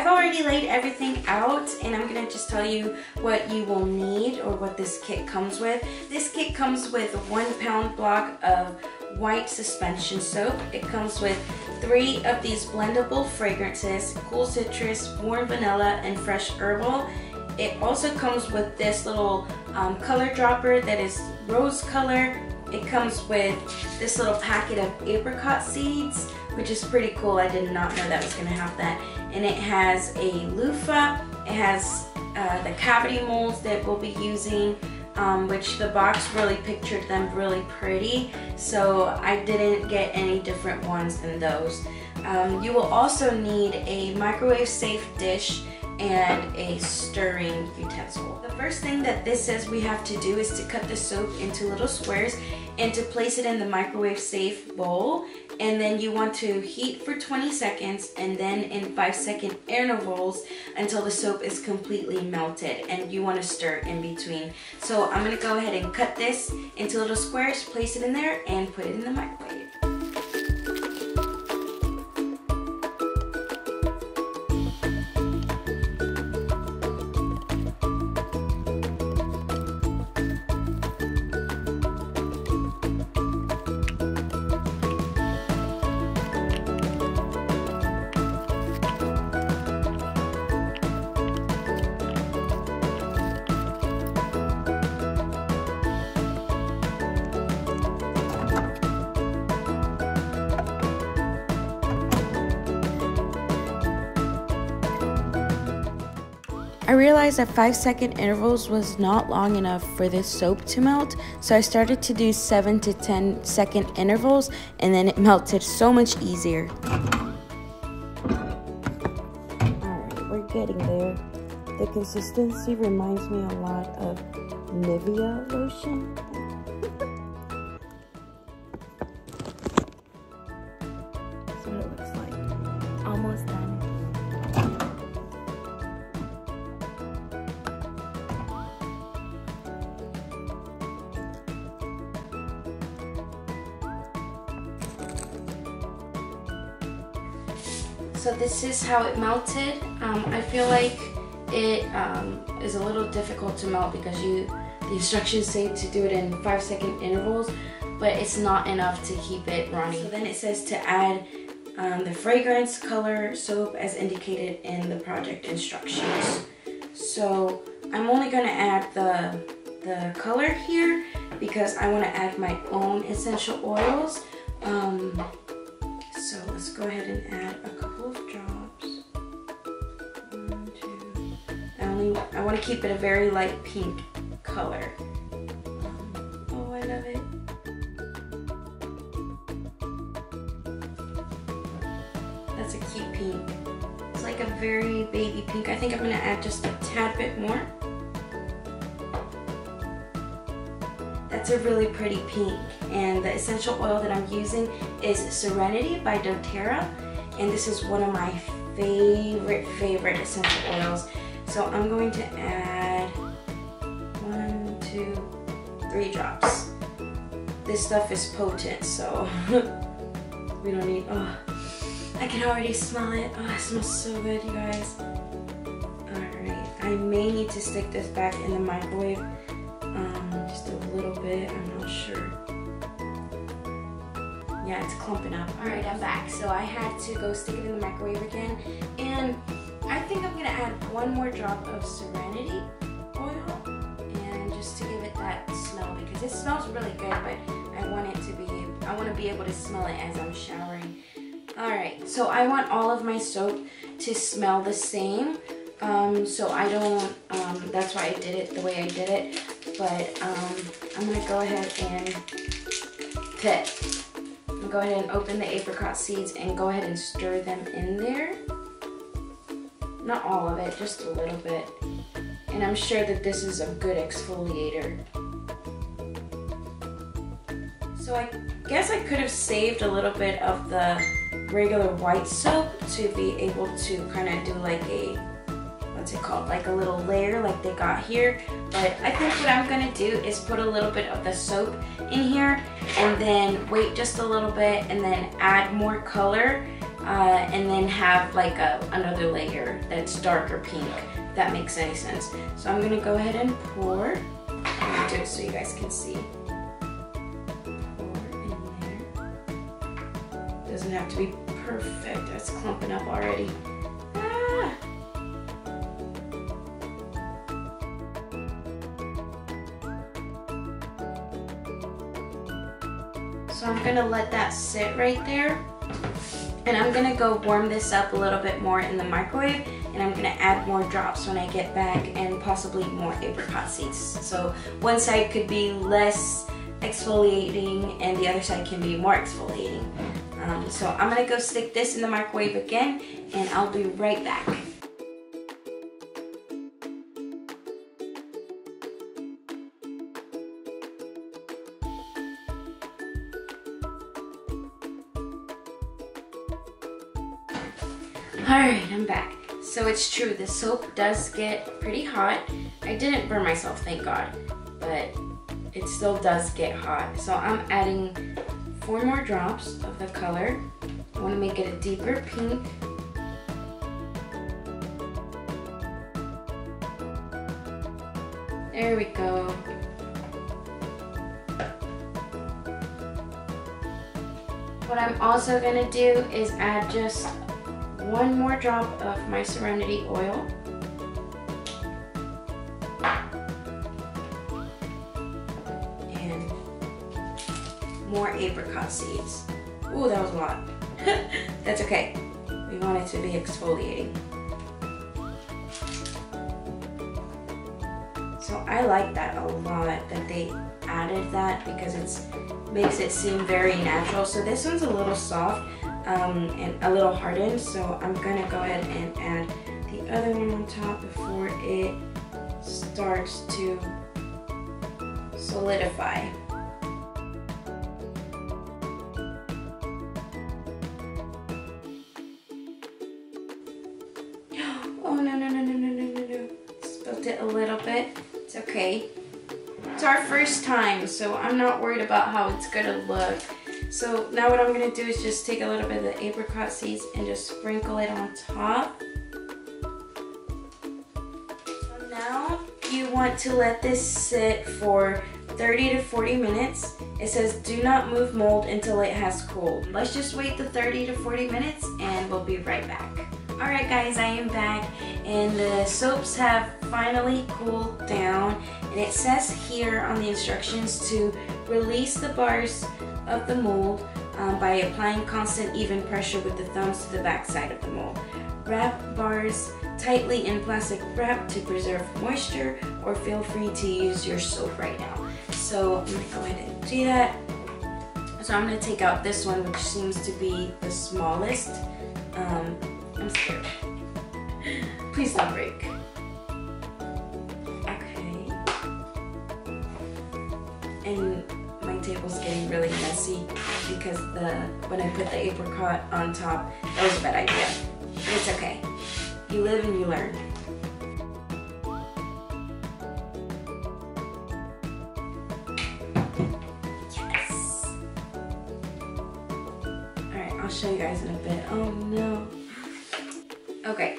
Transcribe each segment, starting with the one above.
I've already laid everything out, and I'm gonna just tell you what you will need or what this kit comes with. This kit comes with a 1 pound block of white suspension soap. It comes with 3 of these blendable fragrances, cool citrus, warm vanilla, and fresh herbal. It also comes with this little color dropper that is rose color. It comes with this little packet of apricot seeds, which is pretty cool. I did not know that was going to have that. And it has a loofah. It has the cavity molds that we'll be using, which the box really pictured them really pretty. So I didn't get any different ones than those. You will also need a microwave safe dish and a stirring utensil. The first thing that this says we have to do is to cut the soap into little squares and to place it in the microwave safe bowl, and then you want to heat for 20 seconds and then in 5-second intervals until the soap is completely melted, and you want to stir in between. So I'm going to go ahead and cut this into little squares, place it in there, and put it in the microwave. I realized that 5-second intervals was not long enough for this soap to melt, so I started to do 7 to 10 second intervals, and then it melted so much easier. Alright, we're getting there. The consistency reminds me a lot of Nivea lotion. That's what it looks like. Almost done. So this is how it melted. I feel like it is a little difficult to melt because the instructions say to do it in 5-second intervals, but it's not enough to keep it running. So then it says to add the fragrance, color, soap as indicated in the project instructions. So I'm only going to add the color here because I want to add my own essential oils. So let's go ahead and add a couple of drops. 1, 2. I want to keep it a very light pink color. Oh, I love it. That's a cute pink. It's like a very baby pink. I think I'm going to add just a tad bit more. That's a really pretty pink, and the essential oil that I'm using is Serenity by doTERRA, and this is one of my favorite essential oils. So I'm going to add 1, 2, 3 drops. This stuff is potent, so we don't need, oh, I can already smell it. Oh, it smells so good, you guys. Alright, I may need to stick this back in the microwave. Just a little bit, I'm not sure. Yeah, it's clumping up. Alright, I'm back. So I had to go stick it in the microwave again. And I think I'm going to add 1 more drop of Serenity oil. And just to give it that smell, because it smells really good, but I want to be able to smell it as I'm showering. Alright, so I want all of my soap to smell the same. So I don't, that's why I did it the way I did it. But I'm going to go ahead and open the apricot seeds and go ahead and stir them in there. Not all of it, just a little bit. And I'm sure that this is a good exfoliator. So I guess I could have saved a little bit of the regular white soap to be able to kind of do like a, what's it called, like a little layer like they got here. But I think what I'm gonna do is put a little bit of the soap in here and then wait just a little bit and then add more color and then have like another layer that's darker pink. If that makes any sense. So I'm gonna go ahead and pour. I'm gonna do it so you guys can see. Pour in there. Doesn't have to be perfect. It's clumping up already. So I'm gonna let that sit right there, and I'm gonna go warm this up a little bit more in the microwave, and I'm gonna add more drops when I get back, and possibly more apricot seeds. So one side could be less exfoliating and the other side can be more exfoliating. So I'm gonna go stick this in the microwave again, and I'll be right back. Alright, I'm back. So it's true, the soap does get pretty hot. I didn't burn myself, thank God, but it still does get hot. So I'm adding 4 more drops of the color. I want to make it a deeper pink. There we go. What I'm also going to do is add just 1 more drop of my Serenity oil. And more apricot seeds. Ooh, that was a lot. That's okay. We want it to be exfoliating. So I like that a lot, that they added that, because it makes it seem very natural. So this one's a little soft and a little hardened, so I'm gonna go ahead and add the other one on top before it starts to solidify. Oh no. Spilled it a little bit. It's okay. It's our first time, so I'm not worried about how it's gonna look. So now what I'm gonna do is just take a little bit of the apricot seeds and just sprinkle it on top. So now you want to let this sit for 30 to 40 minutes. It says do not move mold until it has cooled. Let's just wait the 30 to 40 minutes and we'll be right back. Alright guys, I am back, and the soaps have finally cooled down, and it says here on the instructions to release the bars of the mold by applying constant even pressure with the thumbs to the back side of the mold. Wrap bars tightly in plastic wrap to preserve moisture, or feel free to use your soap right now. So I'm going to go ahead and do that. So I'm going to take out this one, which seems to be the smallest. I'm scared. Please don't break. Okay. And my table's getting really messy because when I put the apricot on top, that was a bad idea. But it's okay. You live and you learn. Yes. Alright, I'll show you guys in a bit. Oh no. Okay,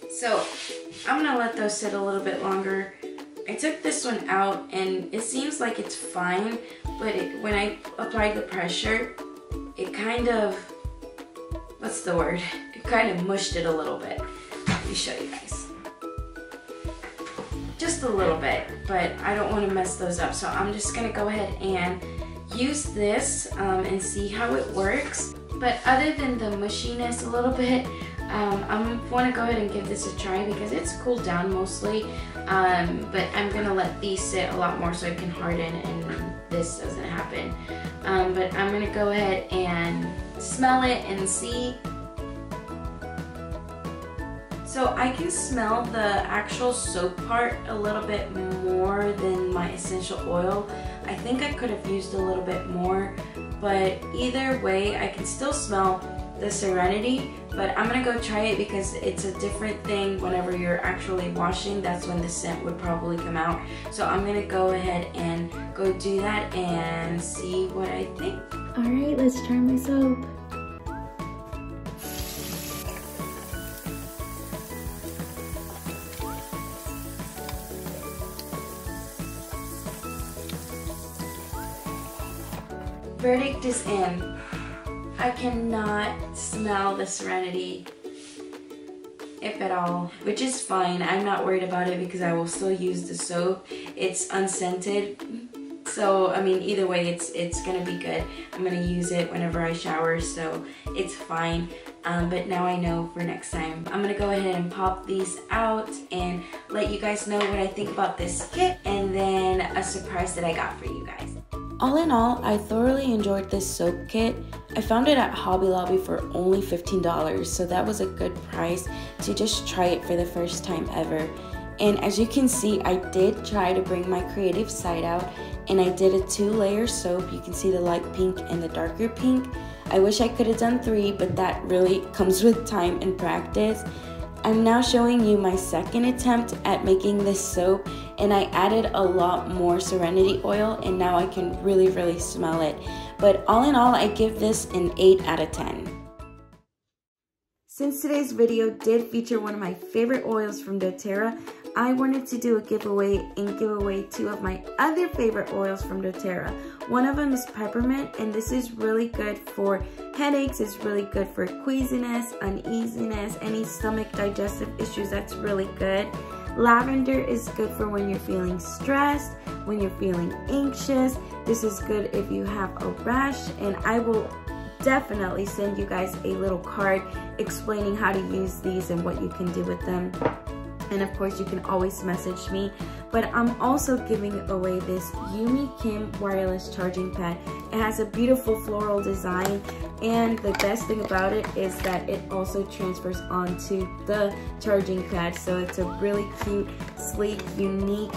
so I'm gonna let those sit a little bit longer. I took this one out and it seems like it's fine, but when I applied the pressure, it kind of, what's the word? It kind of mushed it a little bit. Let me show you guys. Just a little bit, but I don't want to mess those up, so I'm just gonna go ahead and use this and see how it works. But other than the mushiness a little bit, I want to go ahead and give this a try because it's cooled down mostly. But I'm going to let these sit a lot more so it can harden and this doesn't happen. But I'm going to go ahead and smell it and see. So I can smell the actual soap part a little bit more than my essential oil. I think I could have used a little bit more. But either way, I can still smell the Serenity, but I'm gonna go try it because it's a different thing whenever you're actually washing. That's when the scent would probably come out. So I'm gonna go ahead and go do that and see what I think. Alright, let's try my soap. verdict is in. I cannot smell the Serenity, if at all, which is fine. I'm not worried about it because I will still use the soap. It's unscented, so I mean either way it's gonna be good. I'm gonna use it whenever I shower, so it's fine. But now I know for next time. I'm gonna go ahead and pop these out and let you guys know what I think about this kit, and then a surprise that I got for you guys. All in all, I thoroughly enjoyed this soap kit. I found it at Hobby Lobby for only $15, so that was a good price to just try it for the first time ever. And as you can see, I did try to bring my creative side out, and I did a 2-layer soap. You can see the light pink and the darker pink. I wish I could have done 3, but that really comes with time and practice. I'm now showing you my second attempt at making this soap, and I added a lot more Serenity oil, and now I can really smell it. But all in all, I give this an 8 out of 10. Since today's video did feature one of my favorite oils from doTERRA, I wanted to do a giveaway and give away 2 of my other favorite oils from doTERRA. One of them is peppermint, and this is really good for headaches. It's really good for queasiness, uneasiness, any stomach digestive issues. That's really good. Lavender is good for when you're feeling stressed, when you're feeling anxious. This is good if you have a rash, and I will definitely send you guys a little card explaining how to use these and what you can do with them. And of course, you can always message me. But I'm also giving away this 𝐆𝐢𝐯𝐞𝐚 wireless charging pad. It has a beautiful floral design, and the best thing about it is that it also transfers onto the charging pad. So it's a really cute, sleek, unique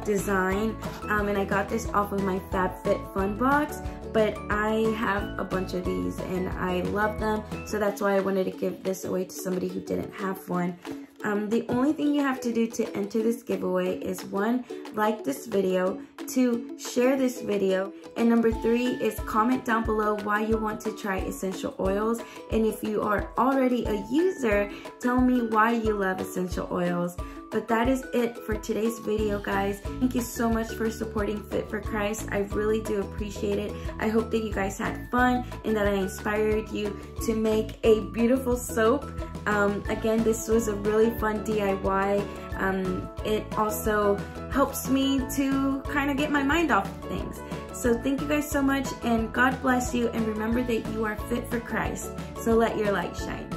design. And I got this off of my FabFitFun box, but I have a bunch of these and I love them. So that's why I wanted to give this away to somebody who didn't have one. The only thing you have to do to enter this giveaway is 1, like this video, 2, share this video, and number 3 is comment down below why you want to try essential oils. And if you are already a user, tell me why you love essential oils. But that is it for today's video, guys. Thank you so much for supporting Fit for Christ. I really do appreciate it. I hope that you guys had fun and that I inspired you to make a beautiful soap. Again, this was a really fun DIY. It also helps me to kind of get my mind off of things. So thank you guys so much, and God bless you, and remember that you are fit for Christ. So let your light shine.